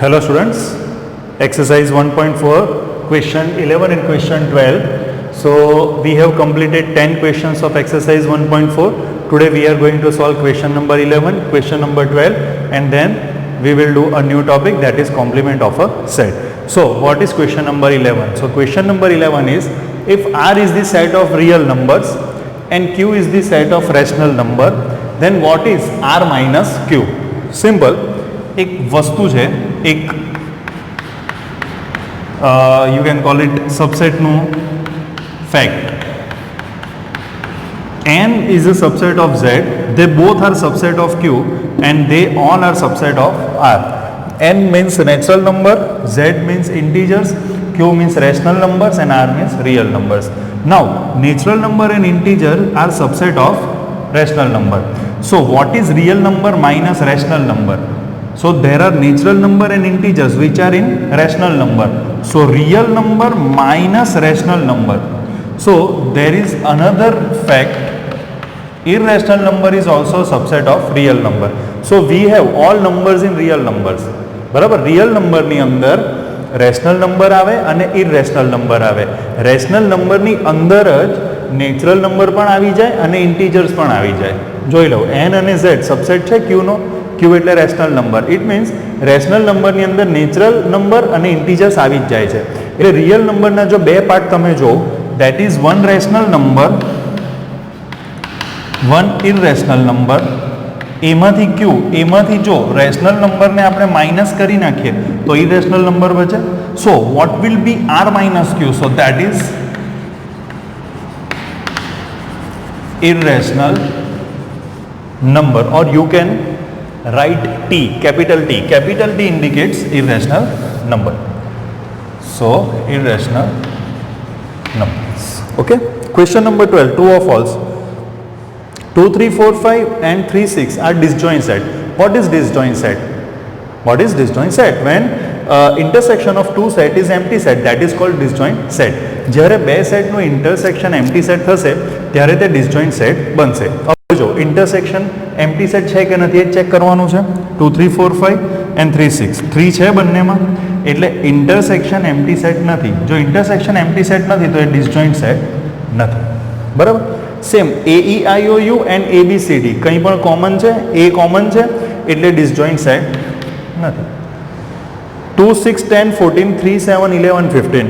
Hello students, exercise 1.4, question 11 and question 12. So we have completed 10 questions of exercise 1.4. Today we are going to solve question number 11, question number 12, and then we will do a new topic, that is complement of a set. So what is question number 11? So question number 11 is, if R is the set of real numbers and Q is the set of rational number, then what is R minus Q? Simple. एक वस्तु है, एक you can call it subset નું fact. N is a subset of Z, they both are subset of Q and they all are subset of R. N means natural number, Z means integers, Q means rational numbers and R means real numbers. Now natural number and integer are subset of rational number. So what is real number minus rational number? So there are natural number and integers which are in rational number. So real number minus rational number. So there is another fact, irrational number is also subset of real number. So we have all numbers in real numbers. બરાબર, real number ની અંદર rational number આવે અને irrational number આવે. rational number ની અંદર જ natural number પણ આવી જાય અને integers પણ આવી જાય. જોઈ લો, n અને z subset છે q નો. Q એટલે rational number. It means rational નંબરની અંદર નેચરલ નંબર અને ઇન્ટીજર્સ આવી જ જાય છે. એટલે રિયલ નંબરના જો બે પાર્ટ તમે જો, that is one rational number, one irrational number. એમાંથી Q, એમાંથી જો રેશનલ નંબરને આપણે માઇનસ કરી નાખીએ તો ઇરરેશનલ નંબર બચે. So what will be R minus Q? So that is irrational number, or you can write T, capital T. Capital T indicates irrational number. So irrational numbers. Okay. Question number 12, true or false? 2, 3, 4, 5 and 3, 6 are disjoint set. What is disjoint set? What is disjoint set? When intersection of two set is empty set, that is called disjoint set. જ્યારે બે સેટનું intersection empty set થશે ત્યારે તે disjoint set બનશે. હવે જો intersection empty set છે કે નથી એ ચેક કરવાનું છે. 2, 3, 4, 5 એન્ડ 3, 6, 3 છે બંનેમાં, એટલે ઇન્ટરસેક્શન એમ્પ્ટી સેટ નથી. જો ઇન્ટરસેક્શન એમ્પ્ટી સેટ નથી તો એ ડિસજોઇન્ટ સેટ નથી. બરાબર. સેમ AEIOU એન્ડ ABCD કંઈ પણ કોમન છે, એ કોમન છે એટલે ડિસજોઇન્ટ સેટ નથી. 2, 6, 10, 14, 3, 7, 11, 15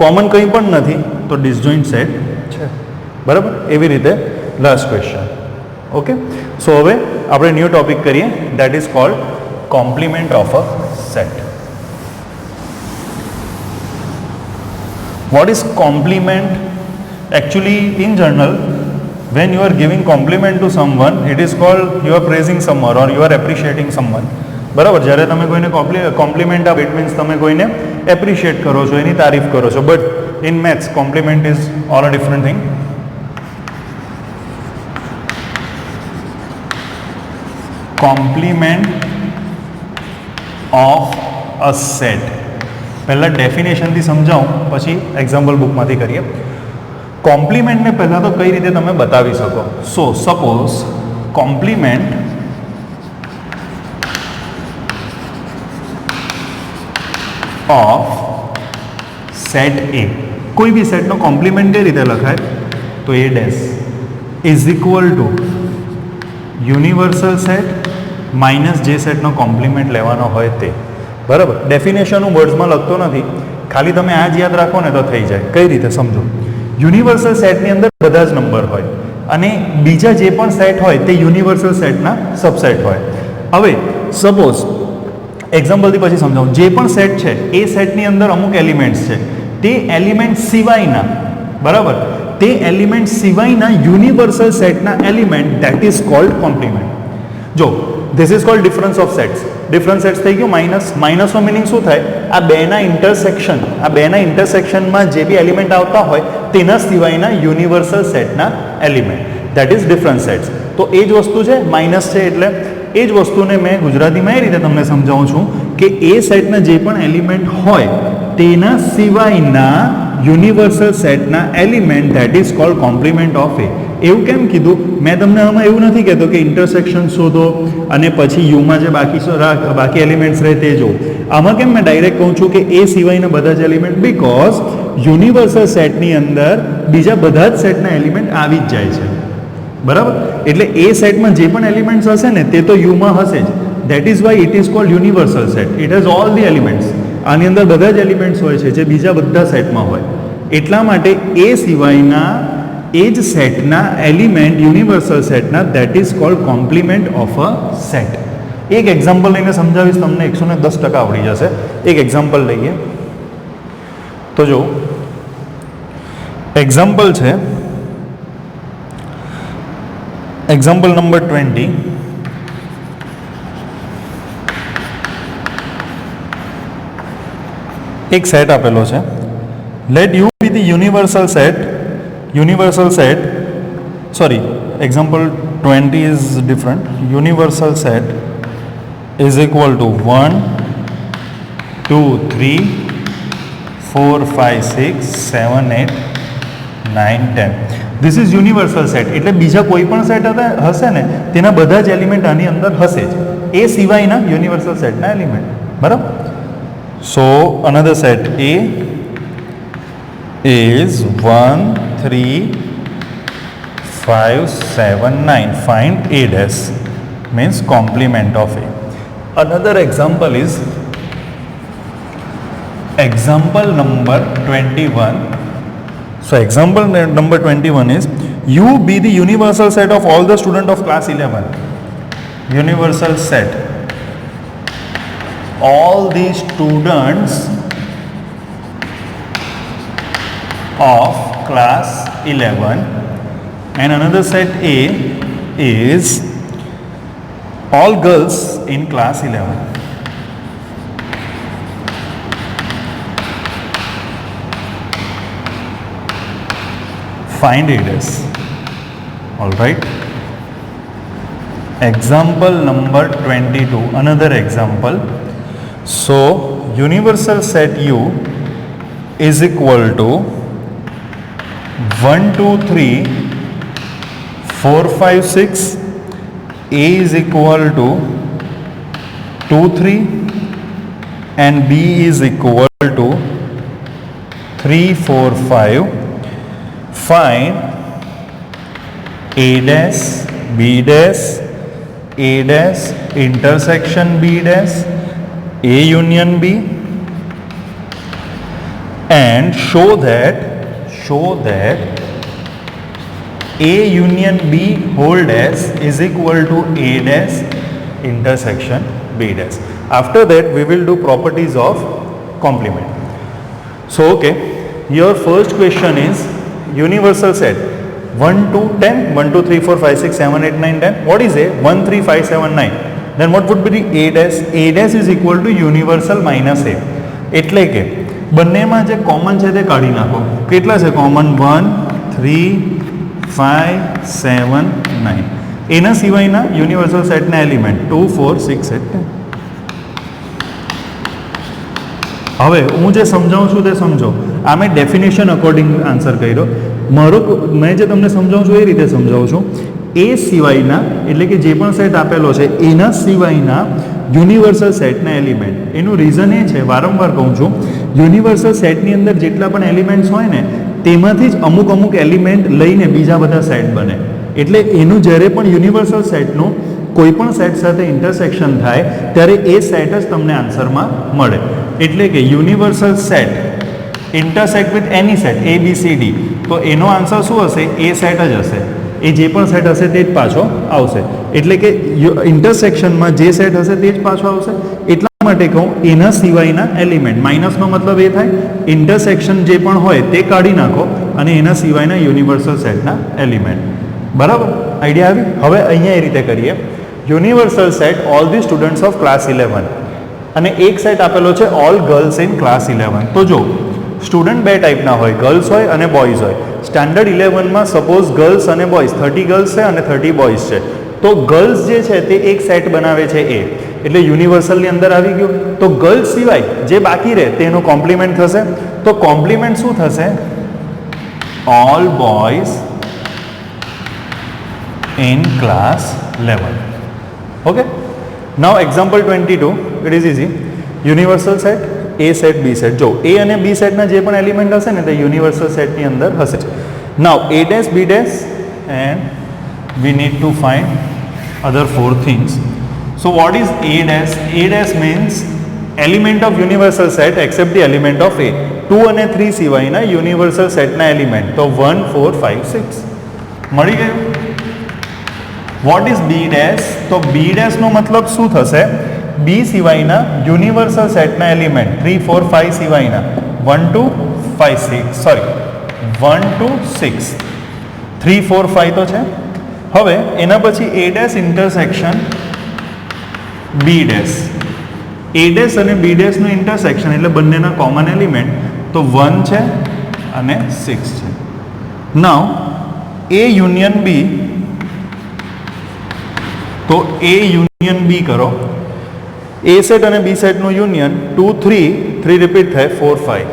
કોમન કંઈ પણ નથી તો ડિસજોઇન્ટ સેટ છે. બરાબર. એવી રીતે લાસ્ટ ક્વેશ્ચન. ઓકે. સો હવે આપણે ન્યૂ ટોપિક કરીએ, that is called complement of a set. Vote is compliment? Actually in general when you are giving compliment to someone, it is called you are praising someone or you are appreciating someone. બરાબર. જ્યારે તમે કોઈને compliment આપો, it means તમે કોઈને appreciate કરો છો, એની તારીફ કરો છો. But in maths compliment is all a different thing. Compliment of a set. પહેલાં ડેફિનેશનથી સમજાવું, પછી એક્ઝામ્પલ બુકમાંથી કરીએ. કોમ્પ્લિમેન્ટને પહેલાં તો કઈ રીતે તમે બતાવી શકો? સો સપોઝ કોમ્પ્લિમેન્ટ ઓફ સેટ એ, કોઈ બી સેટનો કોમ્પ્લિમેન્ટ કઈ રીતે લખાય? તો એ dash is equal two universal set minus જે સેટનો કોમ્પ્લિમેન્ટ લેવાનો હોય તે. બરાબર. ડેફિનેશન હું વર્ડ્સમાં લખતો નથી, ખાલી તમે આ જ યાદ રાખો ને તો થઈ જાય. કઈ રીતે સમજો? યુનિવર્સલ સેટની અંદર બધા જ નંબર હોય અને બીજા જે પણ સેટ હોય તે યુનિવર્સલ સેટના સબસેટ હોય. હવે સપોઝ એક્ઝામ્પલથી પછી સમજાવું. જે પણ સેટ છે એ સેટની અંદર અમુક એલિમેન્ટ્સ છે, તે એલિમેન્ટ સિવાયના, બરાબર, તે એલિમેન્ટ સિવાયના યુનિવર્સલ સેટના element, that is called complement. જો this is called difference of sets. Difference sets થઈ ગયું માઇનસ. માઇનસનો મિનિંગ શું થાય? આ બેના ઇન્ટરસેક્શનમાં જે બી એલિમેન્ટ આવતા હોય તેના સિવાયના યુનિવર્સલ સેટના element, that is difference sets. તો એ જ વસ્તુ છે, માઇનસ છે એટલે એ જ વસ્તુને મેં ગુજરાતીમાં એ રીતે તમને સમજાવું છું કે એ સેટના જે પણ એલિમેન્ટ હોય તેના સિવાયના યુનિવર્સલ સેટના element, that is called complement of A. એવું કેમ કીધું? મેં તમને આમાં એવું નથી કહેતો કે ઇન્ટરસેક્શન શોધો અને પછી યુમાં જે બાકી એલિમેન્ટ્સ રહે તે જો. આમાં કેમ મેં ડાયરેક્ટ કહું છું કે એ સિવાયના બધા જ એલિમેન્ટ, બીકોઝ યુનિવર્સલ સેટની અંદર બીજા બધા જ સેટના એલિમેન્ટ આવી જ જાય છે, બરાબર. એટલે એ સેટમાં જે પણ એલિમેન્ટ્સ હશે ને તે તો યુમાં હશે જ. That is why it is called universal set. It has all the elements. આની અંદર બધા જ એલિમેન્ટ્સ હોય છે જે બીજા બધા સેટમાં હોય. એટલા માટે એ સિવાયના એ જ સેટના એલિમેન્ટ યુનિવર્સલ સેટના, that is called complement of a set. એક એક્ઝામ્પલ લઈને સમજાવીશ, તમને 110% આવડી જશે. એક એક્ઝામ્પલ લઈએ તો જો એક્ઝામ્પલ છે, એક્ઝામ્પલ નંબર 20. એક સેટ આપેલો છે. Let U be the universal set, sorry, example 20 is different. Universal set is equal to 1 2 3 4 5 6 7 8 9 10. This is universal set. એટલે બીજા કોઈ પણ સેટ હશે ને તેના બધા જ એલિમેન્ટ આની અંદર હશે જ, એ સિવાયના યુનિવર્સલ સેટના એલિમેન્ટ, બરાબર. સો another set A is 1 3 5 7 9. Find A dash, means complement of A. Another example is example number 21. So example number 21 is U be the universal set of all the student of class 11. Universal set all the students of class 11, and another set A is all girls in class 11. Find it as. All right. Example number 22. Another example. So universal set U is equal to 1 2 3 4 5 6. A is equal to 2 3 and B is equal to 3 4 5. Find A dash B dash A dash intersection B dash A union B, and show that A union B whole dash is equal to A dash intersection B dash. After that we will do properties of complement. So okay, your first question is universal set 1 2 10, 1 2 3 4 5 6 7 8 9 10. What is A? 1 3 5 7 9. Then what would be the A dash? A dash is equal to universal minus A. એટલે કે બંનેમાં જે common છે તે કાઢી નાખો. કેટલા છે કોમન? 1 3 5 7 9. એના સિવાયના યુનિવર્સલ સેટના એલિમેન્ટ 2 4 6 8 10. હવે હું જે સમજાવું છું તે સમજો. આ મેં ડેફિનેશન અકોર્ડિંગ આન્સર કર્યો. મેં જે તમને સમજાવું છું એ રીતે સમજાવું છું. એ સિવાયના, એટલે કે જે પણ સેટ આપેલો છે એના સિવાયના યુનિવર્સલ સેટના એલિમેન્ટ. એનું રીઝન એ છે, વારંવાર કહું છું, યુનિવર્સલ સેટની અંદર જેટલા પણ એલિમેન્ટ્સ હોય ને તેમાંથી જ અમુક એલિમેન્ટ લઈને બીજા બધા સેટ બને. એટલે એનું જ્યારે પણ યુનિવર્સલ સેટનું કોઈ પણ સેટ સાથે ઇન્ટરસેક્શન થાય ત્યારે એ સેટ જ તમને આન્સરમાં મળે. એટલે કે universal set intersect with any set A B C D, તો એનો આન્સર શું હશે? એ સેટ જ હશે. એ જે પણ સેટ હશે તે જ પાછો આવશે. એટલે કે ઇન્ટરસેક્શનમાં જે સેટ હશે તે જ પાછો આવશે. એટલા માટે કહું એના સિવાયના એલિમેન્ટ, માઇનસનો મતલબ એ થાય ઇન્ટરસેક્શન જે પણ હોય તે કાઢી નાખો અને એના સિવાયના યુનિવર્સલ સેટના એલિમેન્ટ. બરાબર, આઈડિયા આવી? હવે અહીંયા એ રીતે કરીએ. Universal set all the students of class 11, અને એક સેટ આપેલો છે ઓલ ગર્લ્સ ઇન ક્લાસ 11. તો જો સ્ટુડન્ટ બે ટાઈપના હોય, ગર્લ્સ હોય અને બોયઝ હોય. સ્ટાન્ડર્ડ 11માં સપોઝ ગર્લ્સ અને બોયઝ 30 ગર્લ્સ છે અને 30 બોયઝ છે. તો ગર્લ્સ જે છે તે એક સેટ બનાવે છે એ, એટલે યુનિવર્સલની અંદર આવી ગયું. તો ગર્લ્સ સિવાય જે બાકી રહે તેનો કોમ્પ્લિમેન્ટ થશે. તો કોમ્પ્લિમેન્ટ શું થશે? All boys in class 11. Okay, now example 22, it is easy. Universal set, A set, B set. જો એ અને બી સેટના જે પણ એલિમેન્ટ હશે ને તે યુનિવર્સલ સેટની અંદર હશે. નાઉ a dash, b dash and we need to find other four things. So what is a dash? A dash means element of universal set except the element of a. 2 અને 3 સિવાયના universal સેટના element. તો 1, 4, 5, 6 મળી ગયું. What is B dash? તો B ડેશનો મતલબ શું થશે? બી સિવાયના યુનિવર્સલ સેટના એલિમેન્ટ 3, 4, 5 સિવાયના 1, 2, 5, 6 સોરી 1, 2, 6 3, 4, 5 તો છે. હવે એના પછી A dash intersection B dash. A dash અને બી ડેશનું ઇન્ટરસેક્શન એટલે બંનેના કોમન એલિમેન્ટ તો 1 છે અને 6 છે. નાઉ એ યુનિયન બી, તો એ યુનિયન બી કરો. એ સેટ અને બી સેટનું યુનિયન 2, 3 3 રિપીટ થાય 4, 5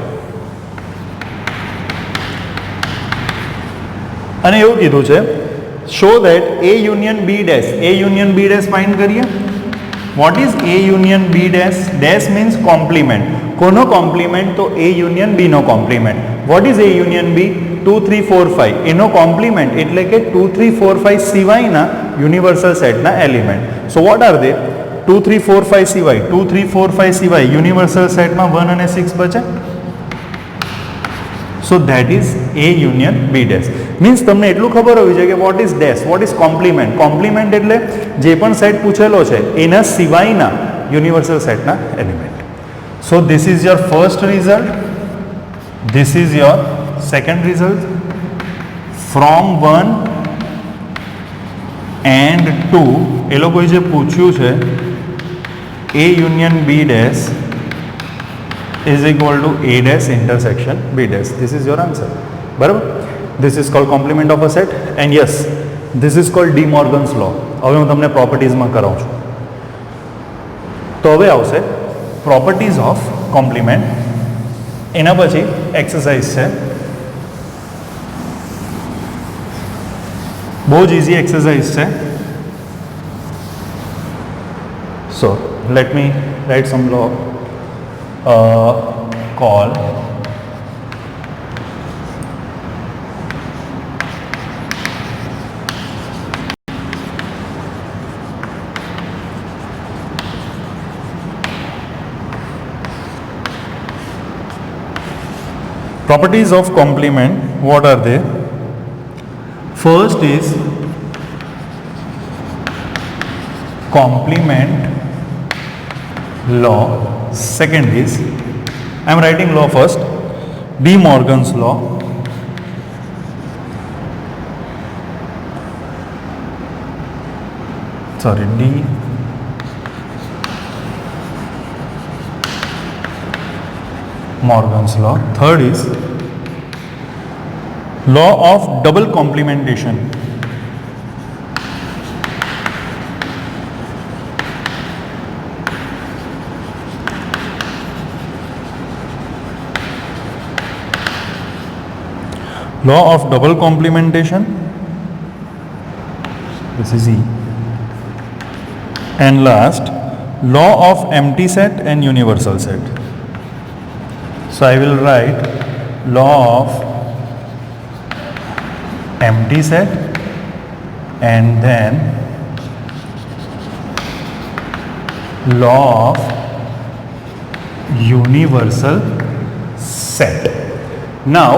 અને એવું કીધું છે show that A union B dash. A union B dash find કરીએ. What is A union B dash? Dash means complement. કોનો કોમ્પ્લિમેન્ટ? તો એ યુનિયન બી નો complement. What is A union B? 2, 3, 4, 5 એનો કોમ્પ્લિમેન્ટ એટલે કે 2, 3, 4, 5 સિવાયના universal સેટના element. So what are દે? 2, 3, 4, 5 સિવાય 2, 3, 4, 5 સિવાય યુનિવર્સલ સેટમાં 1 અને 6 બચે. So that is A union B dash. Means તમને એટલું ખબર હોવી જોઈએ કે what is dash, what is complement. Complement એટલે જે પણ સેટ પૂછેલો છે એના સિવાયના યુનિવર્સલ સેટના element. So this is your first result, this is your second result. From 1 and 2 એ લોકોએ જે પૂછ્યું છે A union B dash is equal to a dash intersection b dash. This is your answer. બરાબર. This is called complement of a set and yes, this is called De Morgan's law. હવે હું તમને પ્રોપર્ટીઝમાં કરાવું છું. તો હવે આવશે properties of compliment. એના પછી એક્સરસાઇઝ છે, બહુ જ ઇઝી એક્સરસાઇઝ છે. So let me write some law call properties of complement. What are they? First is complement law. Second is, I am writing law first, De Morgan's law. Sorry, De Morgan's law. Third is law of double complementation. Law of double complementation, this is E. And last, law of empty set and universal set. So I will write law of empty set and then law of universal set. Now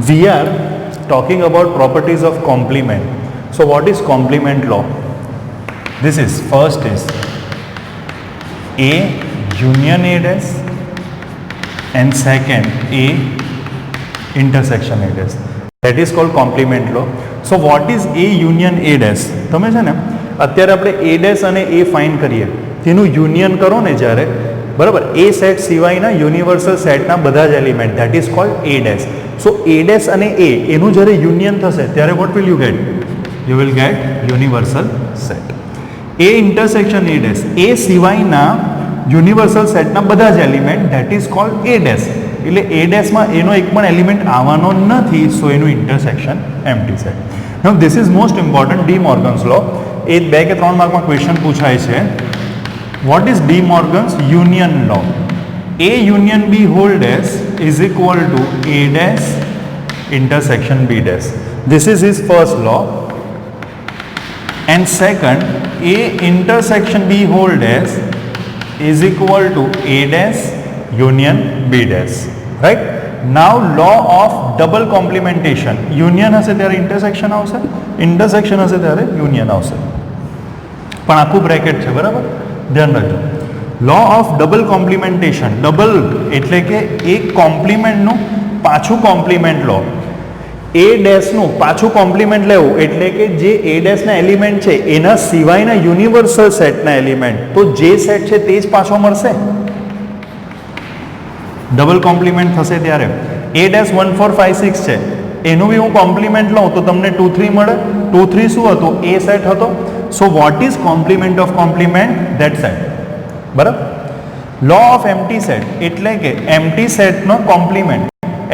we are talking about properties of complement. So what is complement law? This is, first is A union A dash and second A intersection A dash. That is called complement law. So what is A union A dash? તમે છે ને અત્યારે આપણે A dash અને A find કરીએ તેનું union કરો ને જ્યારે, બરાબર, A સેટ સિવાયના યુનિવર્સલ સેટના બધા જ element, that is called A dash. સો A dash અને A એનું જ્યારે યુનિયન થશે ત્યારે what will you get? You will get universal set. A intersection A dash, A સિવાયના યુનિવર્સલ સેટના બધા જ element, that is called A dash. એટલે A ડેશમાં એનો એક પણ એલિમેન્ટ આવવાનો નથી, સો એનું intersection empty set. Now this is most important, De Morgan's law. એ 2 કે 3 માર્કમાં ક્વેશ્ચન પૂછાય છે. What is De Morgan's union law? A union B whole dash is equal to A dash intersection B dash. This is his first law. And second, A intersection B whole dash is equal to A dash union B dash. Right? Now law of double complementation. Union હશે ત્યારે intersection આવશે, intersection હશે ત્યારે union આવશે. પણ આખું bracket છે, બરાબર? ધ્યાન રાખજો. Law of double complementation. Double એટલે કે એક કોમ્પ્લિમેન્ટનું પાછું કોમ્પ્લિમેન્ટ લો. એ ડેશનું પાછું કોમ્પ્લિમેન્ટ લેવું એટલે કે જે એ ડેશના એલિમેન્ટ છે એના સિવાયના યુનિવર્સલ સેટના એલિમેન્ટ, તો જે સેટ છે તે જ પાછો મળશે. ડબલ કોમ્પ્લિમેન્ટ થશે ત્યારે એ ડેશ 1 4 5 6 છે, એનું બી હું કોમ્પ્લિમેન્ટ લઉં તો તમને 2 3 મળે. 2 3 શું હતું? એ સેટ હતો. So what is complement of complement? That set. બરાબર. લો ઓફ એમ્પ્ટી સેટ એટલે કે એમ્પ્ટી સેટનો કોમ્પ્લિમેન્ટ.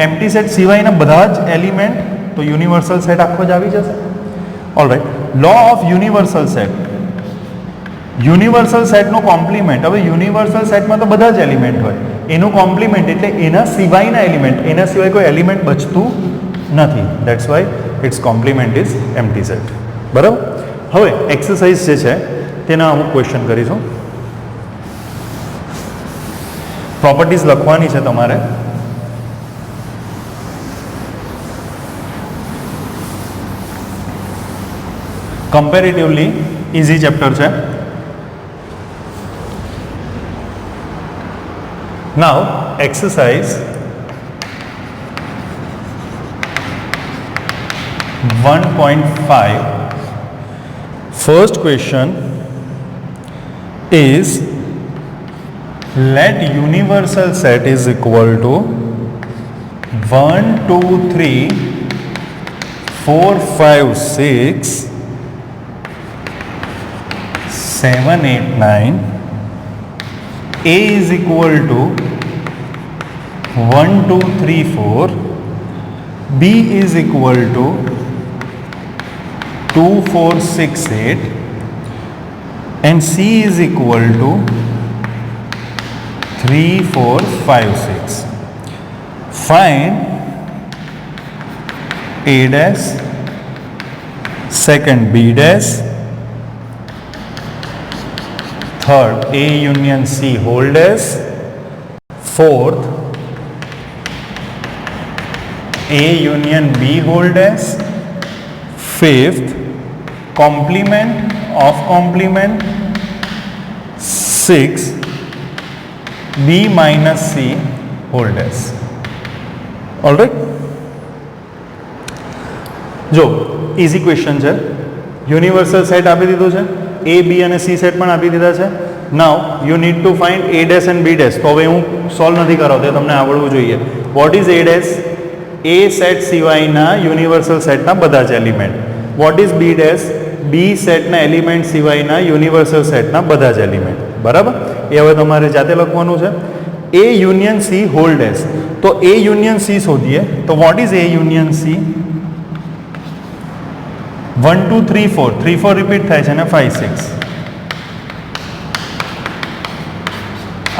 એમ્પ્ટી સેટ સિવાયના બધા જ એલિમેન્ટ, તો યુનિવર્સલ સેટ આખો જ આવી જશે. Alright. Law of universal set. Universal સેટનો કોમ્પ્લિમેન્ટ. હવે યુનિવર્સલ સેટમાં તો બધા જ એલિમેન્ટ હોય, એનું કોમ્પ્લિમેન્ટ એટલે એના સિવાયના એલિમેન્ટ, એના સિવાય કોઈ એલિમેન્ટ બચતું નથી. That's why its complement is empty set. બરાબર. હવે એક્સરસાઇઝ જે છે તેના અમુક ક્વેશ્ચન કરીશું. પ્રોપર્ટીઝ લખવાની છે તમારે. કમ્પેરેટિવલી ઇઝી ચેપ્ટર છે. નાઉ exercise 1.5. First question is, let universal set is equal to 1 2 3 4 5 6 7 8 9. A is equal to 1 2 3 4. B is equal to 2 4 6 8 and C is equal to 3 4 5 6. Find A dash, second B dash, third A union C whole dash, fourth A union B whole dash, fifth complement of complement, sixth B minus C whole dash. All right. જો easy question છે. Universal set આપી દીધું છે, A બી અને C set પણ આપી દીધા છે. Now you need to find A dash and B dash. તો હવે હું સોલ્વ નથી કરાવતો, તમને આવડવું જોઈએ. What is A dash? A set સિવાયના યુનિવર્સલ સેટના બધા જ element. What is B dash? B સેટના એલિમેન્ટ સિવાયના યુનિવર્સલ સેટના બધા જ એલિમેન્ટ. બરાબર. એ હવે તમારે જાતે લખવાનું છે. A union C whole dash. તો એ યુનિયન સી શોધીએ. તો vote is A union C? 1 2 3 4 3 4 repeat થાય છે ને 5 6.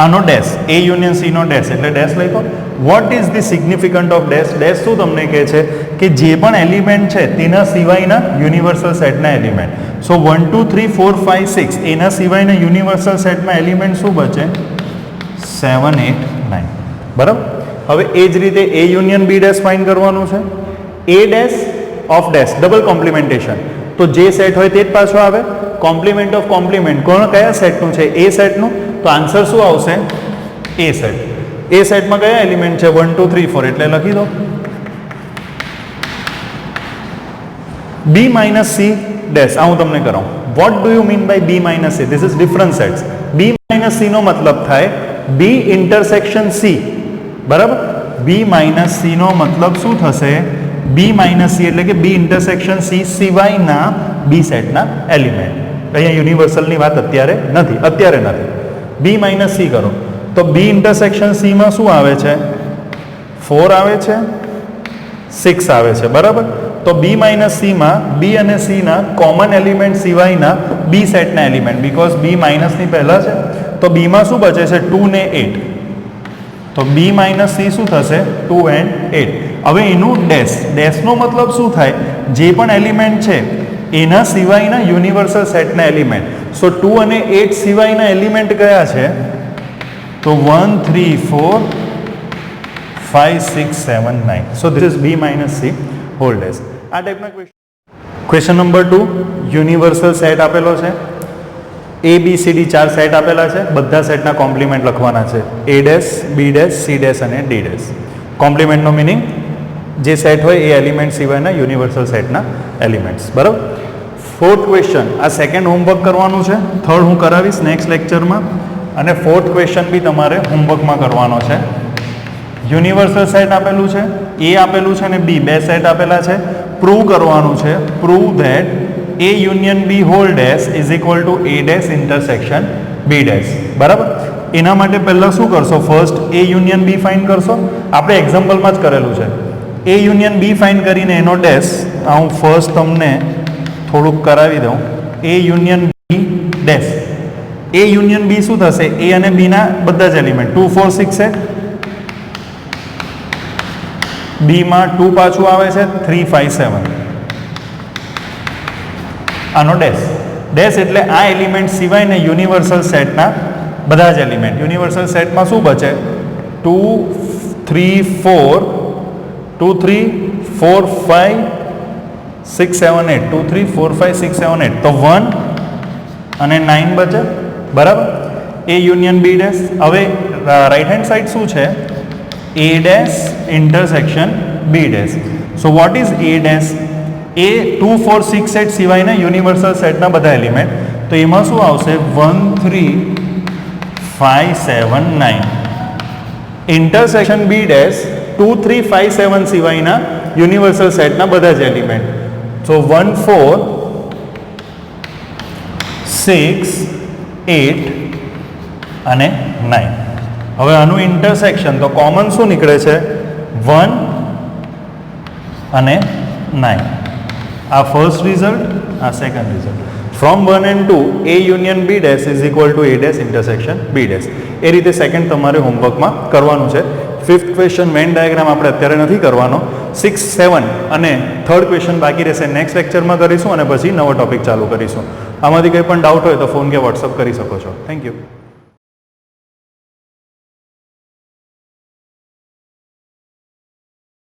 આનો dash, A union C no dash એટલે ડેશ લખો. What is the significant of dash? Dash શું તમને કહે છે કે જે પણ એલિમેન્ટ છે તેના સિવાયના યુનિવર્સલ સેટના એલિમેન્ટ. સો 1 2 3 4 5 6 એના સિવાયના યુનિવર્સલ સેટમાં એલિમેન્ટ શું બચે? 7 8 9. બરાબર. હવે એ જ રીતે એ યુનિયન બી ડેશ ફાઇન્ડ કરવાનું છે. A dash of dash, double complementation. તો જે સેટ હોય તે જ પાછો આવે. કોમ્પ્લિમેન્ટ ઓફ કોમ્પ્લિમેન્ટ કોણ કયા સેટનું છે? એ સેટનું. તો આન્સર શું આવશે? એ સેટ. એ સેટમાં કયા એલિમેન્ટ છે? 1 2 3 4 એટલે લખી દો. બી માઇનસ સી ડેશ, આ હું તમને કરાવું. What do you mean by B minus C? This is different sets. B minus C નો મતલબ થાય બી ઇન્ટરસેક્શન સી. બરાબર. બી માઇનસ સી નો મતલબ શું થશે? બી માઇનસ સી એટલે કે બી ઇન્ટરસેક્શન સી સિવાયના બી સેટના એલિમેન્ટ. અહીંયા યુનિવર્સલની વાત અત્યારે નથી. બી માઇનસ સી કરો તો બી ઇન્ટરસેક્શન સીમાં શું આવે છે? 4 આવે છે, 6 આવે છે. બરાબર. તો બી માઇનસ સીમાં બી અને સીના કોમન એલિમેન્ટ સિવાયના બી સેટના એલિમેન્ટ, બીકોઝ બી માઇનસની પહેલાં છે તો બીમાં શું બચે છે 2 ને 8, તો બી માઇનસ સી શું થશે 2 and 8. હવે એનું ડેશનો મતલબ શું થાય, જે પણ એલિમેન્ટ છે એના સિવાયના યુનિવર્સલ સેટના એલિમેન્ટ. સો 2 અને 8 સિવાયના એલિમેન્ટ કયા છે, તો 1 3 4 5 6 7 9. So this is B minus C whole dash. આ ટાઈપના ક્વેશ્ચન નંબર 2, યુનિવર્સલ સેટ આપેલો છે, A B C D 4 set આપેલા છે, બધા સેટના કોમ્પ્લિમેન્ટ લખવાના છે, A dash B dash C dash અને ડી ડેશ. કોમ્પ્લિમેન્ટનો મિનિંગ જે સેટ હોય એ એલિમેન્ટ સિવાયના યુનિવર્સલ સેટના એલિમેન્ટ્સ. બરાબર. ફોર્થ ક્વેશ્ચન, આ સેકન્ડ હોમવર્ક કરવાનું છે, થર્ડ હું કરાવીશ નેક્સ્ટ લેક્ચરમાં, અને ફોર્થ ક્વેશ્ચન બી તમારે હોમવર્કમાં કરવાનો છે. યુનિવર્સલ સેટ આપેલું છે, એ આપેલું છે અને બી, બે સેટ આપેલા છે. પ્રૂવ કરવાનું છે, prove that A union B whole dash is equal to A dash intersection B dash. બરાબર. એના માટે પહેલાં શું કરશો, first A union B find કરશો. આપણે એક્ઝામ્પલમાં જ કરેલું છે. A યુનિયન બી ફાઇન્ડ કરીને એનો ડેશ હું ફર્સ્ટ તમને થોડુંક કરાવી દઉં. A union B dash, A union B શું થશે, A અને બીના બધા જ એલિમેન્ટ 2 4 6 છે, બીમાં 2 પાછું આવે છે 3 5 7. આનો ડેશ એટલે આ એલિમેન્ટ સિવાયને યુનિવર્સલ સેટના બધા જ એલિમેન્ટ. યુનિવર્સલ સેટમાં શું બચે, 2 3 4 2 3 4 5 6 7 8, 2 3 4 5 6 7 8, તો 1 અને 9 બચે. બરાબર. A union B dash. હવે રાઈટ હેન્ડ સાઈડ શું છે, A dash intersection B dash. So what is A dash, A 2 4 6 8 સિવાયના યુનિવર્સલ સેટના બધા એલિમેન્ટ. તો એમાં શું આવશે 1 3 5 7 9. ઇન્ટરસેક્શન બી ડેશ 2 3 5 7 સિવાયના યુનિવર્સલ સેટના બધા જ એલિમેન્ટ. સો 1 4 6 8 અને 9. હવે આનું ઇન્ટરસેક્શન તો કોમન શું નીકળે છે, 1 અને 9. આ ફર્સ્ટ રિઝલ્ટ, આ second result. From 1 and 2 A union B dash is equal to A dash intersection B dash. એ રીતે સેકન્ડ તમારે હોમવર્કમાં કરવાનું છે. ફિફ્થ ક્વેશ્ચન વેન ડાયાગ્રામ આપણે અત્યારે નથી કરવાનો. 6 7 અને થર્ડ ક્વેશ્ચન બાકી રહેશે, નેક્સ્ટ લેક્ચરમાં કરીશું અને પછી નવો ટોપિક ચાલુ કરીશું. આમાંથી કંઈ પણ ડાઉટ હોય તો ફોન કે વોટ્સઅપ કરી શકો છો. Thank you.